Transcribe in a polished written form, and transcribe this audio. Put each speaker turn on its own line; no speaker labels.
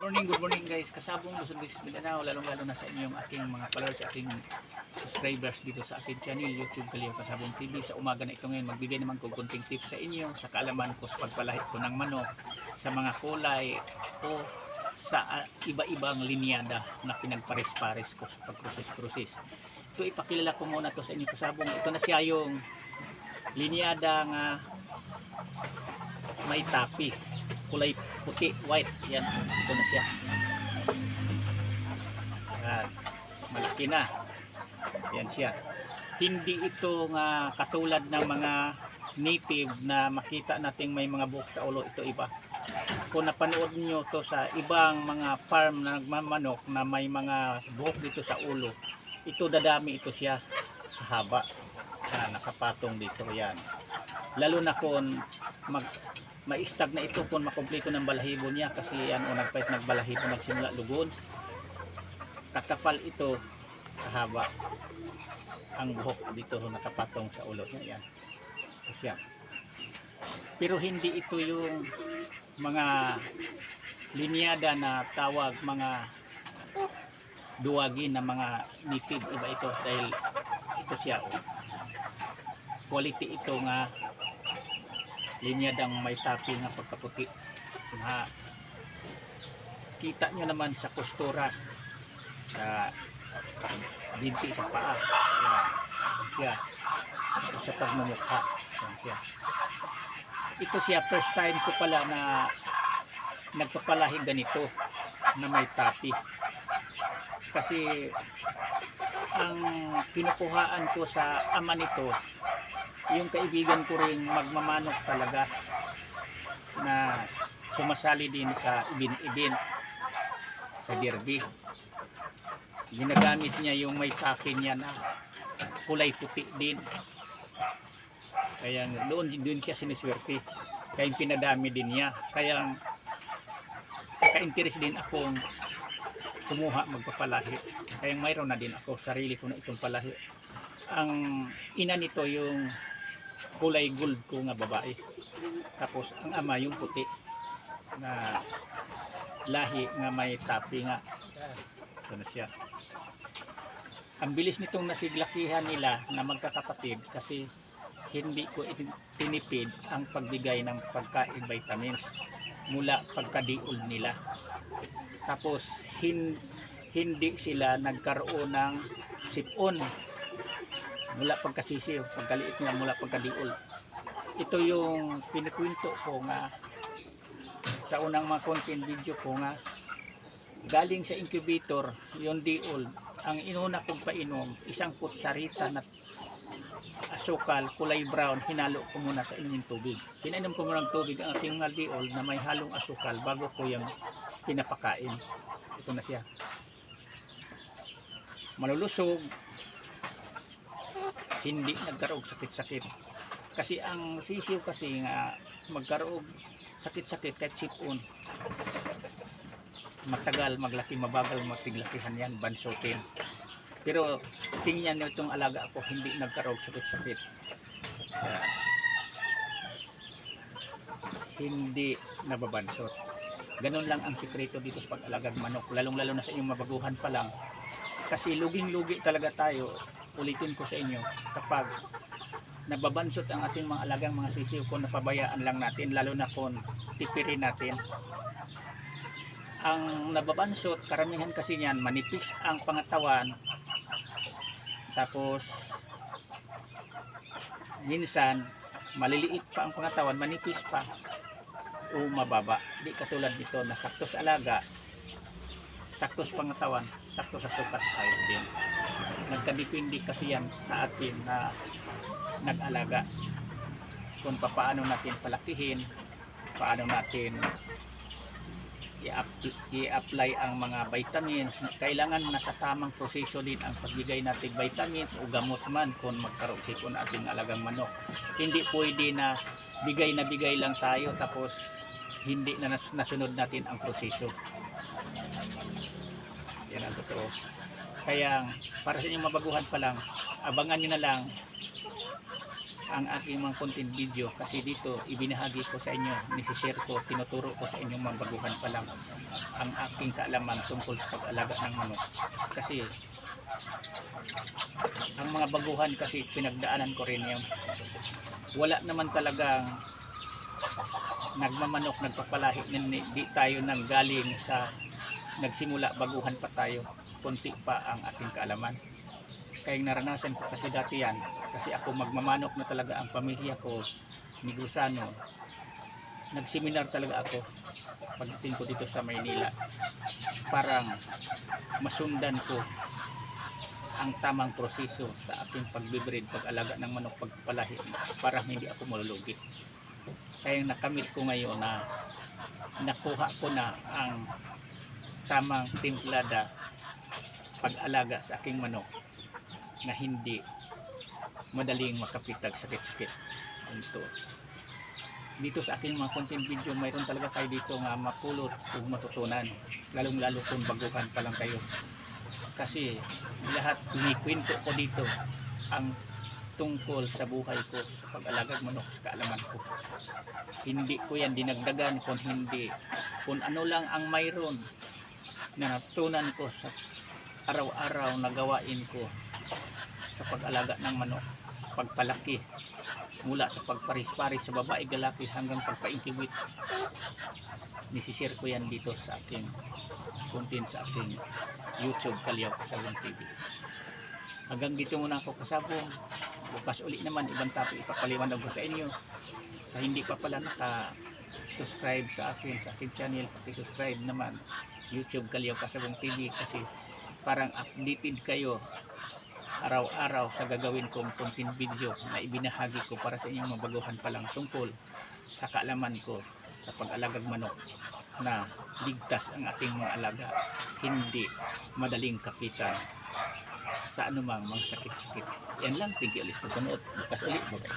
Good morning guys. Kasabong Luzon, Visayas, Mindanao, lalong-lalo na sa inyong aking mga followers, aking subscribers dito sa aking channel, YouTube Kaleo Kasabong TV. Sa umaga na ito ngayon, magbigay naman ko konting tips sa inyo sa kaalaman ko sa pagpalahit ko ng manok, sa mga kulay o sa iba-ibang linyada na pinagpares-pares ko sa pag-process. Ito ipakilala ko muna to sa inyo kasabong. Ito na siya yung linyada nga may tapi, kulay puti, white. Yan, ito na siya. At malaki na. Yan siya. Hindi ito nga katulad ng mga native na makita nating may mga buhok sa ulo. Ito iba. Kung napanood nyo to sa ibang mga farm na nagmamanok na may mga buhok dito sa ulo, ito dadami ito siya. Haba. Nakapatong dito. Yan. Lalo na kung maistag na ito kung makumpleto ng balahibo niya, kasi yan o nagbalahibo, nagsimula lugod, kakapal ito, kahaba ang buhok dito nakapatong sa ulo niya. Yan ito siya. Pero hindi ito yung mga linyada na tawag mga duwagin na mga native. Iba ito dahil ito siya quality ito nga linyadang may tapi nga pagkaputi. Kita nyo naman sa kustura, sa binti, sa paa. Yan siya. Ito sa pagmumukha. Yan siya. Ito siya, first time ko pala na nagpapalahi ganito na may tapi. Kasi ang pinukuhaan ko sa ama nito, yung kaibigan ko rin magmamanok talaga na sumasali din sa ibin-ibin sa derby. Ginagamit niya yung may tapi niya na kulay puti din. Kaya doon siya siniswerte. Kaya pinadami din niya. Kaya naka-interest din akong kumuha magpapalahi. Kaya mayroon na din ako. Sarili ko na itong palahi. Ang ina nito yung kulay gold ko nga babae, tapos ang ama yung puti na lahi nga may tapi nga. Ito na siya. Ang bilis nitong nasiglakihan nila na magkakapatid kasi hindi ko tinipid ang pagbigay ng pagkain vitamins mula pagkadiol nila. Tapos hindi sila nagkaroon ng sipon mula pagkasisiw, pagkaliit niya mula pagkadiol. Ito yung pinakwento ko nga sa unang mga content video ko nga galing sa incubator yung diol. Ang inuna kong painom, isang kutsarita na asukal kulay brown, hinalo ko muna sa inuming tubig. Pinainom ko muna ng tubig ang ating mga diol na may halong asukal bago ko yung pinapakain. Ito na siya. Malulusog, hindi nagkaroog sakit-sakit. Kasi ang sisiw kasi nga magkaroog sakit-sakit kahit sipon. Matagal, maglaki, mabagal, magsiglakihan yan, bansutin. Pero tingnan nyo itong alaga ko, hindi nagkaroog sakit-sakit. Hindi nababansot. Ganun lang ang sikreto dito sa pag-alagang manok. Lalong-lalo na sa inyong mabaguhan pa lang. Kasi luging-lugi talaga tayo. Ulitin ko sa inyo, kapag nababansot ang ating mga alagang mga sisiw, kung napabayaan lang natin, lalo na kung tipirin natin. Ang nababansot, karamihan kasi niyan, manipis ang pangatawan, tapos minsan maliliit pa ang pangatawan, manipis pa o mababa. Di katulad nito na sakto sa alaga, sakto sa pangatawan, sakto sa sukat sa hayop din. Nagkadepende kasi yan sa atin na nag-alaga kung paano natin palakihin, paano natin i-apply ang mga vitamins. Kailangan nasa tamang proseso din ang pagbigay natin vitamins o gamot man kung magkaroon sipon ating alagang manok. Hindi pwede na bigay lang tayo tapos hindi na nasunod natin ang proseso. Yan ang totoo. Kaya para sa inyong mabaguhan pa lang, abangan nyo na lang ang aking mga content video, kasi dito ibinahagi ko sa inyo, nisishare ko, tinuturo ko sa inyong mga baguhan pa lang ang aking kaalaman tungkol sa pag-alaga ng manok. Kasi ang mga baguhan kasi pinagdaanan ko rin yung wala naman talagang nagmamanok, nagpapalahi, di tayo nanggaling sa nagsimula, baguhan pa tayo, konti pa ang ating kaalaman. Kaya naranasan ko kasi dati yan, kasi ako magmamanok na talaga ang pamilya ko, Negosano. Nagseminar talaga ako pagdating ko dito sa Maynila, parang masundan ko ang tamang proseso sa ating pagbibreed, pag-alaga ng manok, pagpalahi, para hindi ako malulugi. Kaya nakamit ko ngayon na nakuha ko na ang tamang timplada pag-alaga sa aking manok na hindi madaling makapitag sakit-sakit. Dito sa aking mga content video, mayroon talaga kayo dito nga mapulot o matutunan, lalong lalo kung baguhan pa lang kayo, kasi lahat kinikwento ko dito ang tungkol sa buhay ko sa pag-alaga ng manok, sa kaalaman ko. Hindi ko yan dinagdagan, kung ano lang ang mayroon na natutunan ko sa araw-araw na gawain ko sa pag-alaga ng manok, sa pagpalaki, mula sa pagparis-paris sa babae, galaki, hanggang pagpa-incubate. Nisishare ko yan dito sa aking content, sa aking YouTube, Kalyaw Kasabong TV. Hanggang dito muna ako, kasabong. Bukas uli naman, ibang topic ipapaliwanag ko sa inyo. Sa hindi pa pala naka-subscribe sa akin channel, paki-subscribe naman YouTube, Kalyaw Kasabong TV, kasi parang updated kayo araw-araw sa gagawin kong content video na ibinahagi ko para sa inyong mabaguhan pa lang tungkol sa kaalaman ko sa pag-alagag manok, na ligtas ang ating mga alaga, hindi madaling kapitan sa anumang mga sakit-sakit. Yan lang, thank you ulit sa panood. Bukas ulit, bye-bye.